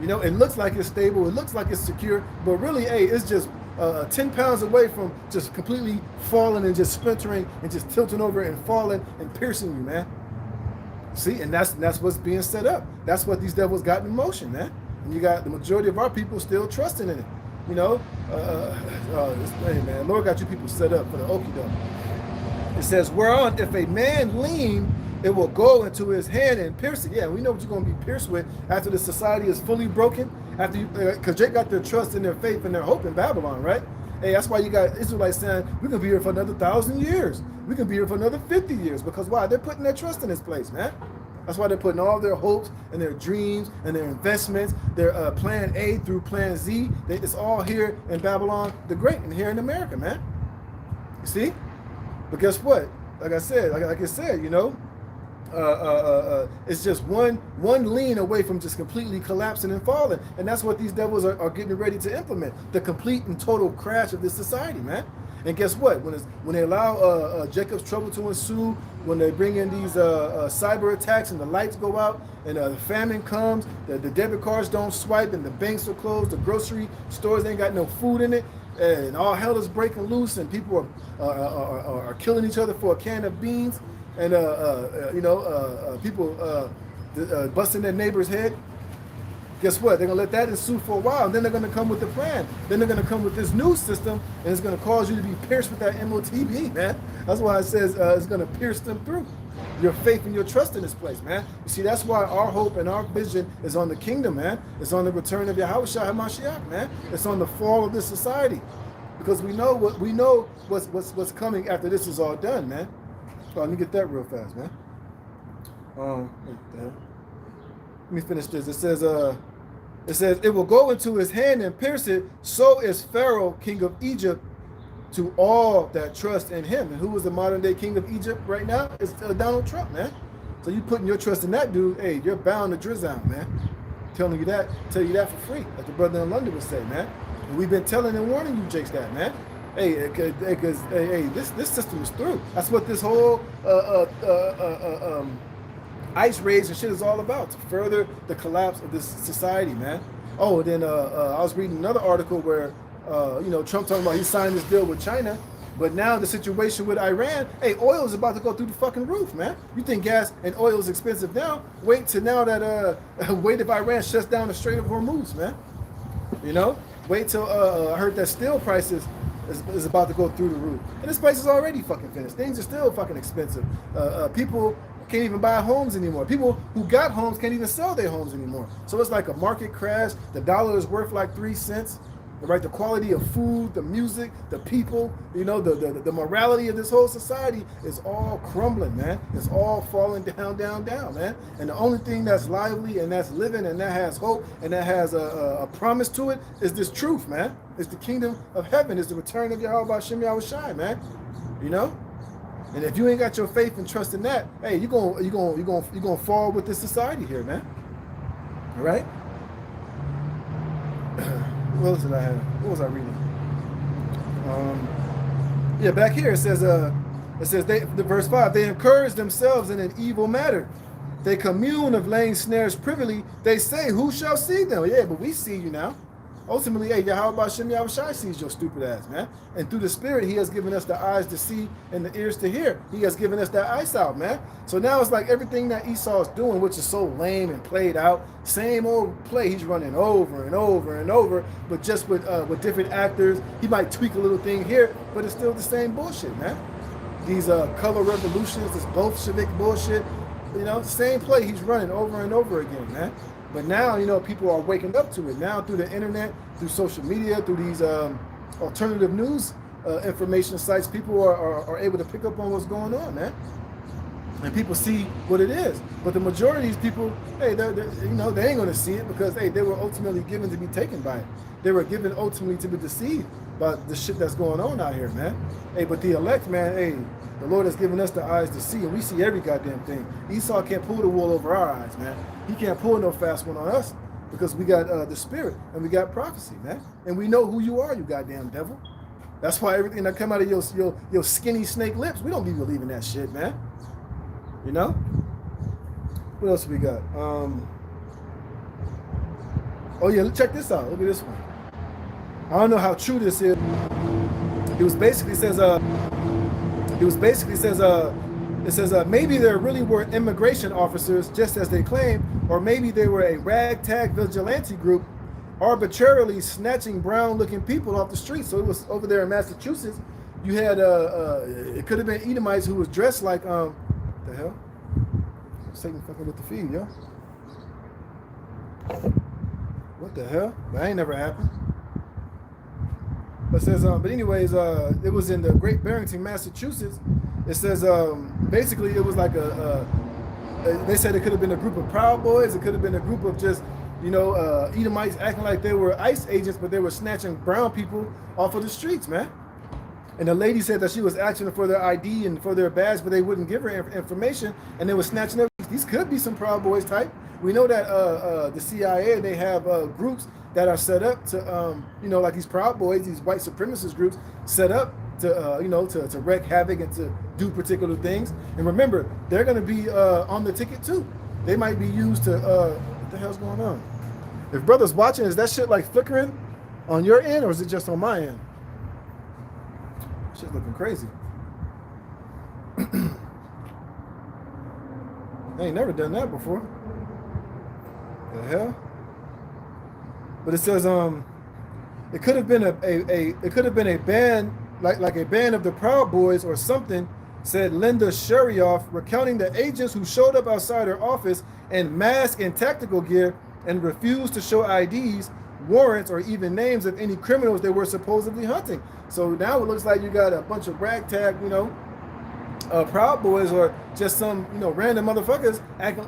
You know, it looks like it's stable. It looks like it's secure. But really, hey, it's just 10 pounds away from just completely falling and just splintering and just tilting over and falling and piercing you, man. See, and that's what's being set up. That's what these devils got in motion, man. And you got the majority of our people still trusting in it. You know, Hey man, Lord got you people set up for the okie doke. It says, whereon if a man lean, it will go into his hand and pierce it. Yeah, we know what you're going to be pierced with after the society is fully broken. After you, because they got their trust and their faith and their hope in Babylon, right? Hey, that's why you got Israelites saying we can be here for another 1,000 years. We can be here for another 50 years. Because why? They're putting their trust in this place, man. That's why they're putting all their hopes and their dreams and their investments, their plan A through plan Z. It's all here in Babylon the Great and here in America, man. You see? But guess what? Like I said, like I said, you know, it's just one lean away from just completely collapsing and falling, and that's what these devils are getting ready to implement: the complete and total crash of this society, man. And guess what? When they allow Jacob's trouble to ensue, when they bring in these cyber attacks and the lights go out and the famine comes, the debit cards don't swipe and the banks are closed, the grocery stores ain't got no food in it, and all hell is breaking loose, and people are killing each other for a can of beans, and people busting their neighbor's head. Guess what? They're gonna let that ensue for a while, and then they're gonna come with the plan. Then they're gonna come with this new system, and it's gonna cause you to be pierced with that MOTB, man. That's why it says it's gonna pierce them through. Your faith and your trust in this place, man. You see, that's why our hope and our vision is on the kingdom, man. It's on the return of Yahushua HaMashiach, man. It's on the fall of this society, because we know what's coming after this is all done, man. Oh, let me get that real fast, man. Let me finish this. It says it will go into his hand and pierce it. So is Pharaoh, king of Egypt, to all that trust in him. And who was the modern day king of Egypt right now? It's Donald Trump, man. So you putting your trust in that dude, hey, you're bound to drizz out, man. Tell you that for free, like the brother in London would say, man. And we've been telling and warning you, Jakes, that, man. Hey, because this system is through. That's what this whole ice raids and shit is all about, to further the collapse of this society, man. Oh, then I was reading another article where Trump talking about he signed this deal with China, but now the situation with Iran, hey, oil is about to go through the fucking roof, man. You think gas and oil is expensive now? Wait till now that wait if Iran shuts down the Strait of Hormuz, man. You know, wait till I heard that steel prices is about to go through the roof, and this place is already fucking finished. Things are still fucking expensive. People can't even buy homes anymore. People who got homes can't even sell their homes anymore. So it's like a market crash. The dollar is worth like 3 cents. Right, the quality of food, the music, the people, you know, the morality of this whole society is all crumbling, man. It's all falling down, man. And the only thing that's lively and that's living and that has hope and that has a promise to it is this truth, man. It's the kingdom of heaven. It's the return of Yahweh Hashem Yahushai, man. You know. And if you ain't got your faith and trust in that, hey, you're gonna fall with this society here, man. All right. What else did I have? What was I reading? Yeah, back here it says the verse 5, they encourage themselves in an evil matter. They commune of laying snares privily. They say, who shall see them? Yeah, but we see you now. Ultimately, hey, Yahweh Hashem Yahushai sees your stupid ass, man. And through the Spirit, he has given us the eyes to see and the ears to hear. He has given us that eyes out, man. So now it's like everything that Esau is doing, which is so lame and played out, same old play he's running over and over and over, but just with different actors. He might tweak a little thing here, but it's still the same bullshit, man. These color revolutions, this Bolshevik bullshit, you know, same play he's running over and over again, man. But now, you know, people are waking up to it. Now through the internet, through social media, through these alternative news information sites, people are able to pick up on what's going on, man. And people see what it is. But the majority of these people, hey, they ain't going to see it because, hey, they were ultimately given to be taken by it. They were given ultimately to be deceived by the shit that's going on out here, man. Hey, but the elect, man, hey, the Lord has given us the eyes to see, and we see every goddamn thing. Esau can't pull the wool over our eyes, man. He can't pull no fast one on us because we got the Spirit and we got prophecy, man. And we know who you are, you goddamn devil. That's why everything that come out of your skinny snake lips, we don't be believing that shit, man. You know? What else we got? Oh yeah, check this out. Look at this one. I don't know how true this is. It basically says maybe there really were immigration officers just as they claim, or maybe they were a ragtag vigilante group arbitrarily snatching brown-looking people off the street. So it was over there in Massachusetts. You had it could have been Edomites who was dressed like the hell? Satan fucking with the feed, yo. What the hell? That ain't never happened. But it says, but anyways, it was in the Great Barrington, Massachusetts. It says, basically, it was like they said it could have been a group of Proud Boys. It could have been a group of just, Edomites acting like they were ICE agents, but they were snatching brown people off of the streets, man. And the lady said that she was asking for their ID and for their badge, but they wouldn't give her information, and they were snatching them. These could be some Proud Boys type. We know that the CIA, they have groups that are set up to, like these Proud Boys, these white supremacist groups set up to, to wreak havoc and to do particular things. And remember, they're going to be on the ticket too. They might be used to, what the hell's going on? If brother's watching, is that shit like flickering on your end, or is it just on my end? Shit's looking crazy. I ain't never done that before. The hell? But it says it could have been a band like a band of the Proud Boys or something, said Linda Sherioff, recounting the agents who showed up outside her office in mask and tactical gear and refused to show IDs, warrants, or even names of any criminals they were supposedly hunting. So now it looks like you got a bunch of ragtag, Proud Boys, or just some, random motherfuckers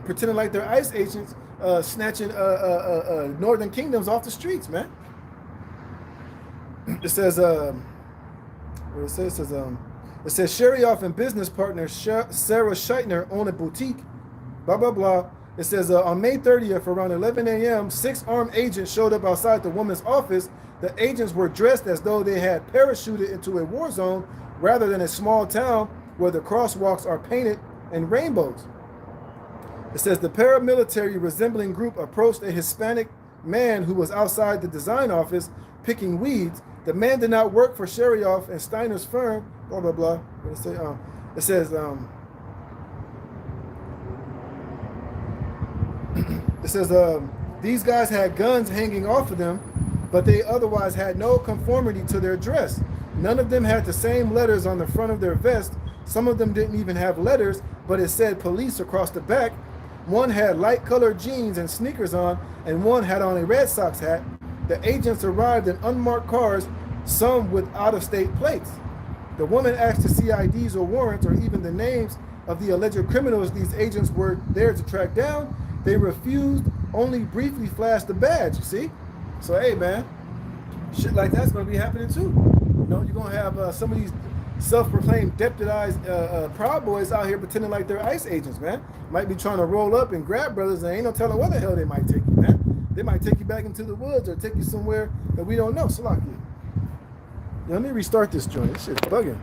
pretending like they're ICE agents, snatching northern kingdoms off the streets, man. It says, what it says? It says Sherioff and business partner Sarah Scheitner own a boutique, blah, blah, blah. It says on May 30th, around 11 a.m., 6 armed agents showed up outside the woman's office. The agents were dressed as though they had parachuted into a war zone rather than a small town where the crosswalks are painted in rainbows. It says the paramilitary resembling group approached a Hispanic man who was outside the design office picking weeds. The man did not work for Sherioff and Steiner's firm, blah, blah, blah. What does it say? It says, these guys had guns hanging off of them, but they otherwise had no conformity to their dress. None of them had the same letters on the front of their vest. Some of them didn't even have letters, but it said police across the back. One had light colored jeans and sneakers on, and one had on a Red Sox hat. The agents arrived in unmarked cars, some with out-of-state plates. The woman asked to see IDs or warrants or even the names of the alleged criminals these agents were there to track down. They refused, only briefly flashed the badge, you see? So, hey, man, shit like that's going to be happening too. You're going to have some of these self-proclaimed deputized Proud Boys out here pretending like they're ICE agents, man. Might be trying to roll up and grab brothers, and ain't no telling where the hell they might take you, man. They might take you back into the woods or take you somewhere that we don't know. Salaki. Let me restart this joint. This shit's bugging.